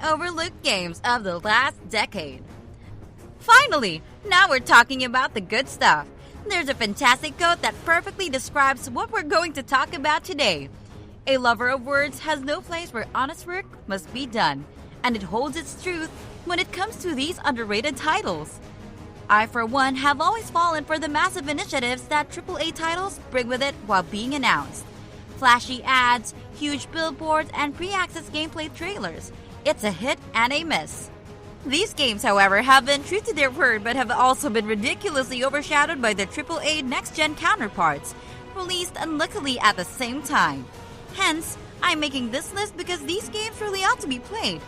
overlooked games of the last decade. Finally, now we're talking about the good stuff. There's a fantastic quote that perfectly describes what we're going to talk about today. A lover of words has no place where honest work must be done, and it holds its truth when it comes to these underrated titles. I, for one, have always fallen for the massive initiatives that AAA titles bring with it while being announced. Flashy ads, huge billboards, and pre-access gameplay trailers. It's a hit and a miss. These games, however, have been true to their word but have also been ridiculously overshadowed by their AAA next-gen counterparts, released unluckily at the same time. Hence, I'm making this list because these games really ought to be played.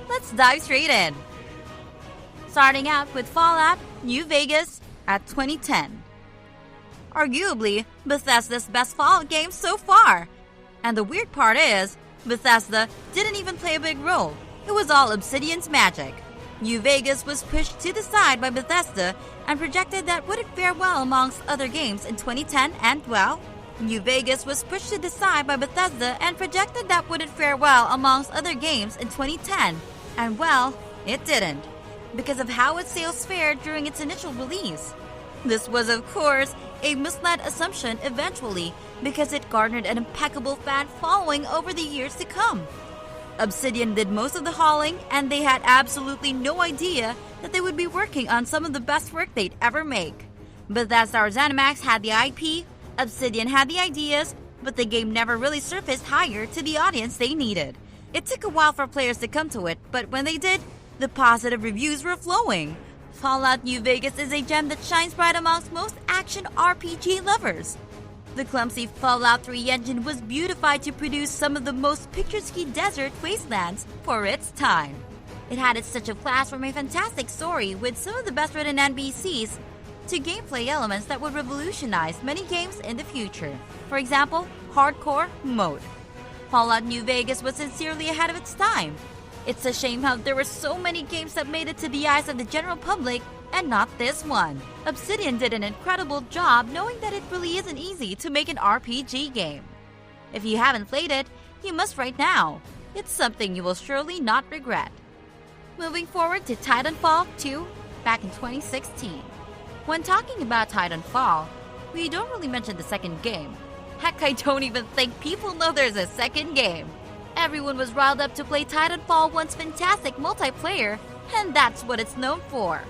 Let's dive straight in. Starting out with Fallout New Vegas at 2010. Arguably, Bethesda's best Fallout game so far. And the weird part is, Bethesda didn't even play a big role. It was all Obsidian's magic. New Vegas was pushed to the side by Bethesda and projected that wouldn't fare well amongst other games in 2010 and, well, New Vegas was pushed to the side by Bethesda and projected that wouldn't fare well amongst other games in 2010. And, well, it didn't, because of how its sales fared during its initial release. This was, of course, a misled assumption eventually, because it garnered an impeccable fan following over the years to come. Obsidian did most of the hauling, and they had absolutely no idea that they would be working on some of the best work they'd ever make. Bethesda or ZeniMax had the IP, Obsidian had the ideas, but the game never really surfaced higher to the audience they needed. It took a while for players to come to it, but when they did, the positive reviews were flowing. Fallout New Vegas is a gem that shines bright amongst most action RPG lovers. The clumsy Fallout 3 engine was beautified to produce some of the most picturesque desert wastelands for its time. It had its touch of class from a fantastic story with some of the best written NPCs to gameplay elements that would revolutionize many games in the future. For example, hardcore mode. Fallout New Vegas was sincerely ahead of its time. It's a shame how there were so many games that made it to the eyes of the general public and not this one. Obsidian did an incredible job knowing that it really isn't easy to make an RPG game. If you haven't played it, you must right now. It's something you will surely not regret. Moving forward to Titanfall II back in 2016. When talking about Titanfall, we don't really mention the second game. Heck, I don't even think people know there's a second game. Everyone was riled up to play Titanfall 1's fantastic multiplayer, and that's what it's known for.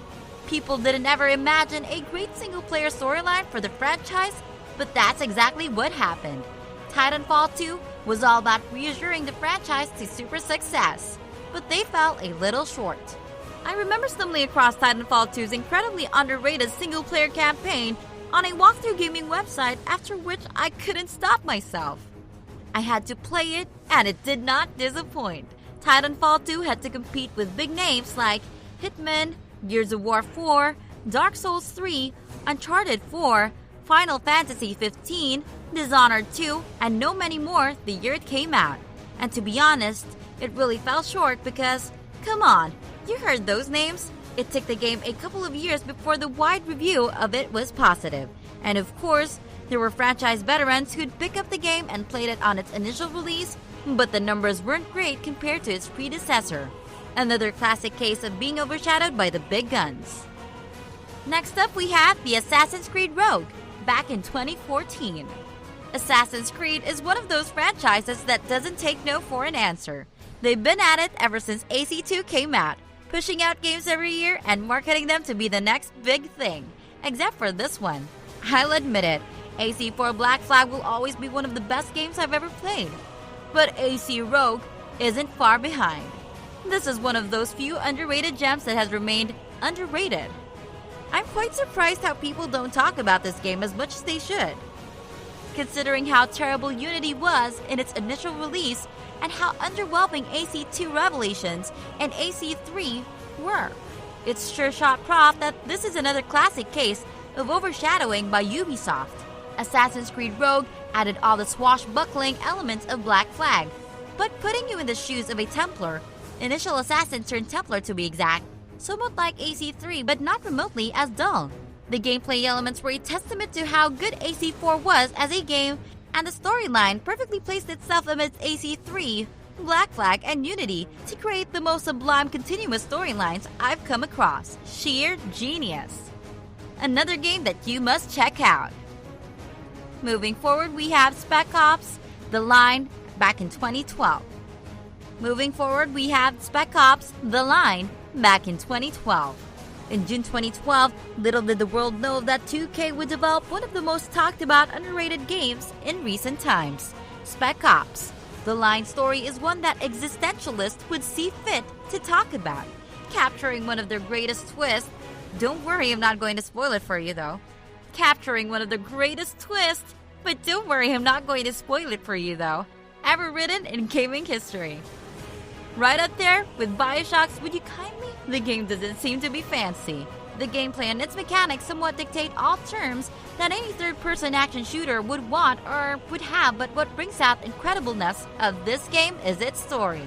People didn't ever imagine a great single-player storyline for the franchise, but that's exactly what happened. Titanfall 2 was all about reassuring the franchise to super success, but they fell a little short. I remember stumbling across Titanfall 2's incredibly underrated single-player campaign on a walkthrough gaming website, after which I couldn't stop myself. I had to play it, and it did not disappoint. Titanfall 2 had to compete with big names like Hitman, Gears of War 4, Dark Souls 3, Uncharted 4, Final Fantasy 15, Dishonored 2, and no many more the year it came out. And to be honest, it really fell short because, come on, you heard those names? It took the game a couple of years before the wide review of it was positive. And of course, there were franchise veterans who'd pick up the game and played it on its initial release, but the numbers weren't great compared to its predecessor. Another classic case of being overshadowed by the big guns. Next up, we have the Assassin's Creed Rogue, back in 2014. Assassin's Creed is one of those franchises that doesn't take no for an answer. They've been at it ever since AC2 came out, pushing out games every year and marketing them to be the next big thing, except for this one. I'll admit it, AC4 Black Flag will always be one of the best games I've ever played. But AC Rogue isn't far behind. This is one of those few underrated gems that has remained underrated. I'm quite surprised how people don't talk about this game as much as they should, considering how terrible Unity was in its initial release and how underwhelming AC2 Revelations and AC3 were. It's sure shot proof that this is another classic case of overshadowing by Ubisoft. Assassin's Creed Rogue added all the swashbuckling elements of Black Flag, but putting you in the shoes of a Templar, initial assassin turned Templar to be exact, somewhat like AC3 but not remotely as dull. The gameplay elements were a testament to how good AC4 was as a game, and the storyline perfectly placed itself amidst AC3, Black Flag, and Unity to create the most sublime continuous storylines I've come across. Sheer genius. Another game that you must check out. Moving forward, we have Spec Ops The Line back in 2012. Moving forward, we have Spec Ops The Line back in 2012. In June 2012, little did the world know that 2K would develop one of the most talked about underrated games in recent times, Spec Ops. The Line story is one that existentialists would see fit to talk about, capturing one of their greatest twists. Don't worry, I'm not going to spoil it for you though. Capturing one of the greatest twists, but don't worry, I'm not going to spoil it for you though, ever written in gaming history. Right up there with Bioshock's Would You Kindly? The game doesn't seem to be fancy. The gameplay and its mechanics somewhat dictate all terms that any third-person action shooter would want or would have, but what brings out the incredibleness of this game is its story.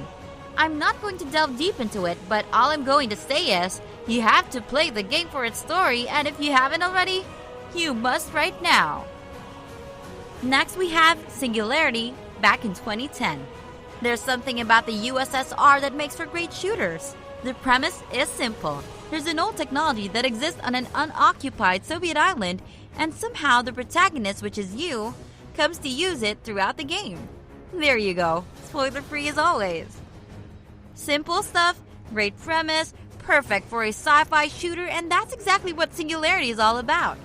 I'm not going to delve deep into it, but all I'm going to say is, you have to play the game for its story, and if you haven't already, you must right now. Next we have Singularity back in 2010. There's something about the USSR that makes for great shooters. The premise is simple. There's an old technology that exists on an unoccupied Soviet island, and somehow the protagonist, which is you, comes to use it throughout the game. There you go. Spoiler-free as always. Simple stuff, great premise, perfect for a sci-fi shooter, and that's exactly what Singularity is all about.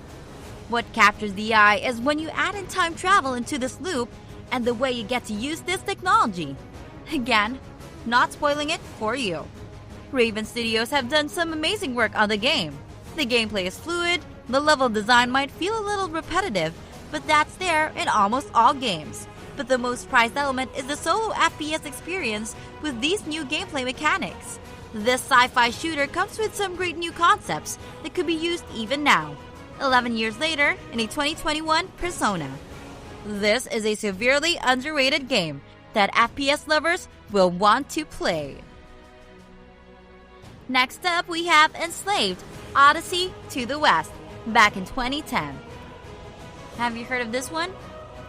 What captures the eye is when you add in time travel into this loop and the way you get to use this technology. Again, not spoiling it for you. Raven Studios have done some amazing work on the game. The gameplay is fluid, the level design might feel a little repetitive, but that's there in almost all games. But the most prized element is the solo FPS experience with these new gameplay mechanics. This sci-fi shooter comes with some great new concepts that could be used even now, 11 years later in a 2021 Persona. This is a severely underrated game that FPS lovers will want to play. Next up, we have Enslaved, Odyssey to the West, back in 2010. Have you heard of this one?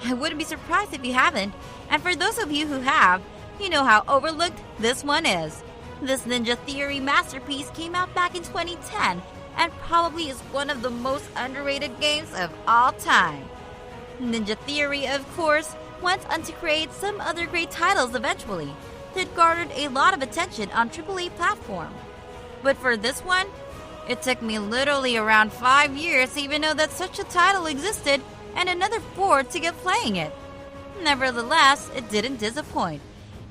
I wouldn't be surprised if you haven't, and for those of you who have, you know how overlooked this one is. This Ninja Theory masterpiece came out back in 2010, and probably is one of the most underrated games of all time. Ninja Theory, of course, went on to create some other great titles eventually that garnered a lot of attention on AAA platform. But for this one, it took me literally around 5 years to even know that such a title existed and another 4 to get playing it. Nevertheless, it didn't disappoint.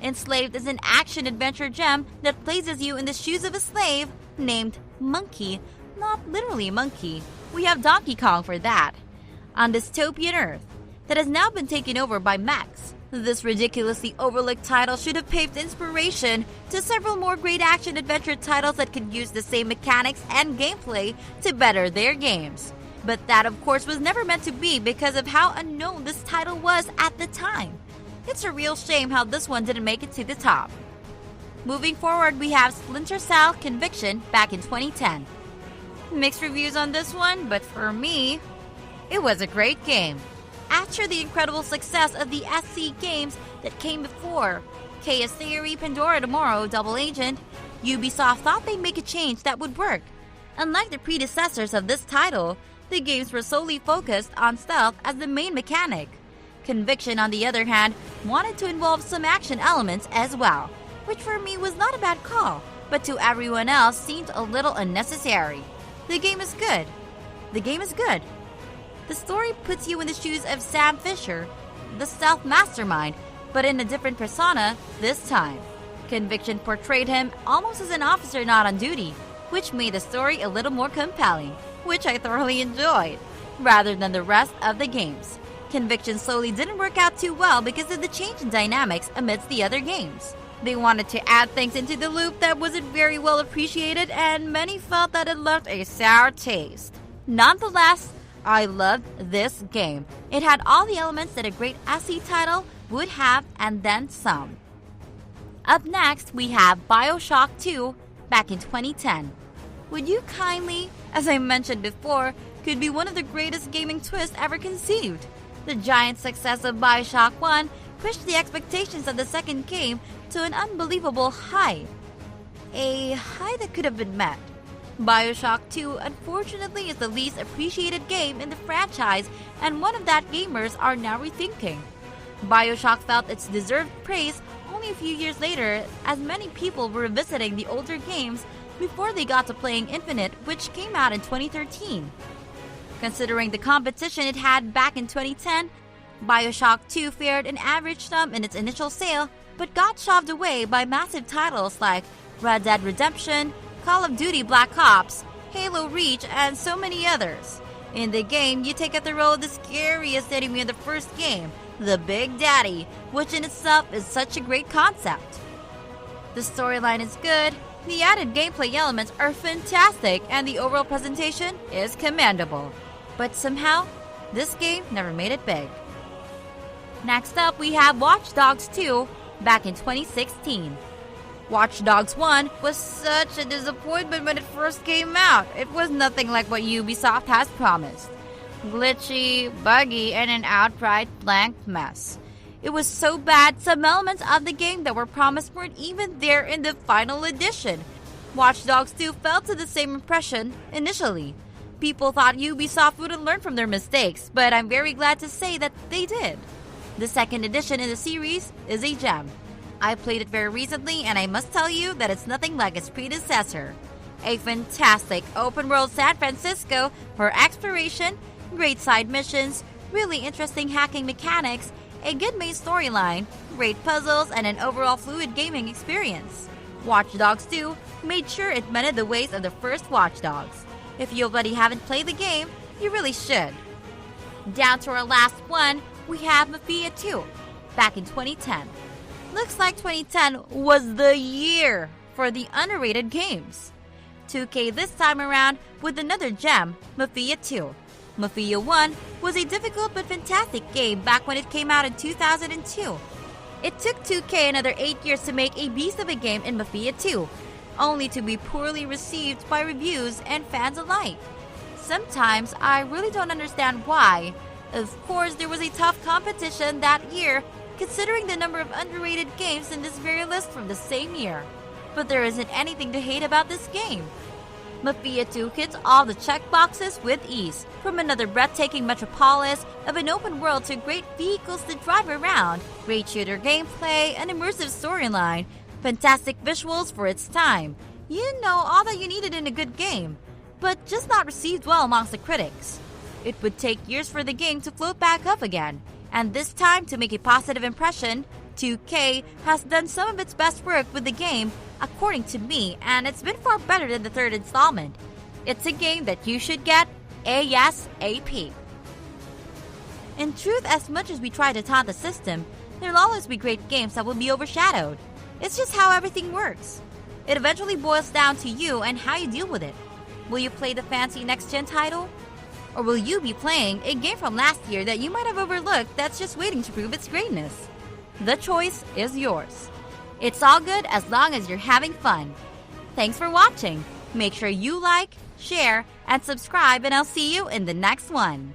Enslaved is an action-adventure gem that places you in the shoes of a slave named Monkey, not literally monkey. We have Donkey Kong for that. On dystopian Earth that has now been taken over by mechs. This ridiculously overlooked title should have paved inspiration to several more great action-adventure titles that could use the same mechanics and gameplay to better their games. But that, of course, was never meant to be because of how unknown this title was at the time. It's a real shame how this one didn't make it to the top. Moving forward, we have Splinter Cell Conviction back in 2010. Mixed reviews on this one, but for me, it was a great game. After the incredible success of the SC games that came before, Chaos Theory, Pandora Tomorrow, Double Agent, Ubisoft thought they'd make a change that would work. Unlike the predecessors of this title, the games were solely focused on stealth as the main mechanic. Conviction, on the other hand, wanted to involve some action elements as well, which for me was not a bad call, but to everyone else seemed a little unnecessary. The game is good. The game is good. The story puts you in the shoes of Sam Fisher, the stealth mastermind, but in a different persona this time. Conviction portrayed him almost as an officer not on duty, which made the story a little more compelling, which I thoroughly enjoyed, rather than the rest of the games. Conviction slowly didn't work out too well because of the change in dynamics amidst the other games. They wanted to add things into the loop that wasn't very well appreciated, and many felt that it left a sour taste. Nonetheless, I loved this game. It had all the elements that a great SE title would have and then some. Up next, we have Bioshock II back in 2010. Would You Kindly, as I mentioned before, could be one of the greatest gaming twists ever conceived. The giant success of Bioshock 1 pushed the expectations of the second game to an unbelievable high. A high that could have been met. Bioshock II unfortunately is the least appreciated game in the franchise, and one of that gamers are now rethinking. Bioshock felt its deserved praise only a few years later, as many people were revisiting the older games before they got to playing Infinite, which came out in 2013. Considering the competition it had back in 2010, Bioshock 2 fared an average sum in its initial sale, but got shoved away by massive titles like Red Dead Redemption, Call of Duty Black Ops, Halo Reach, and so many others. In the game, you take up the role of the scariest enemy in the first game, the Big Daddy, which in itself is such a great concept. The storyline is good, the added gameplay elements are fantastic, and the overall presentation is commendable. But somehow, this game never made it big. Next up, we have Watch Dogs 2 back in 2016. Watch Dogs 1 was such a disappointment when it first came out. It was nothing like what Ubisoft has promised. Glitchy, buggy, and an outright blank mess. It was so bad, some elements of the game that were promised weren't even there in the final edition. Watch Dogs 2 fell to the same impression initially. People thought Ubisoft wouldn't learn from their mistakes, but I'm very glad to say that they did. The second edition in the series is a gem. I played it very recently, and I must tell you that it's nothing like its predecessor. A fantastic open-world San Francisco for exploration, great side missions, really interesting hacking mechanics, a good main storyline, great puzzles, and an overall fluid gaming experience. Watch Dogs 2 made sure it mended the ways of the first Watch Dogs. If you already haven't played the game, you really should. Down to our last one, we have Mafia II, back in 2010. Looks like 2010 was the year for the underrated games. 2K this time around with another gem, Mafia II. Mafia 1 was a difficult but fantastic game back when it came out in 2002. It took 2K another 8 years to make a beast of a game in Mafia 2, only to be poorly received by reviews and fans alike. Sometimes I really don't understand why. Of course, there was a tough competition that year, considering the number of underrated games in this very list from the same year. But there isn't anything to hate about this game. Mafia 2 hits all the checkboxes with ease, from another breathtaking metropolis of an open world to great vehicles to drive around, great shooter gameplay, an immersive storyline, fantastic visuals for its time. You know, all that you needed in a good game, but just not received well amongst the critics. It would take years for the game to float back up again, and this time to make a positive impression, 2K has done some of its best work with the game, according to me, and it's been far better than the third installment. It's a game that you should get ASAP. In truth, as much as we try to taunt the system, there'll always be great games that will be overshadowed. It's just how everything works. It eventually boils down to you and how you deal with it. Will you play the fancy next-gen title? Or will you be playing a game from last year that you might have overlooked that's just waiting to prove its greatness? The choice is yours. It's all good as long as you're having fun. Thanks for watching. Make sure you like, share, and subscribe, and I'll see you in the next one.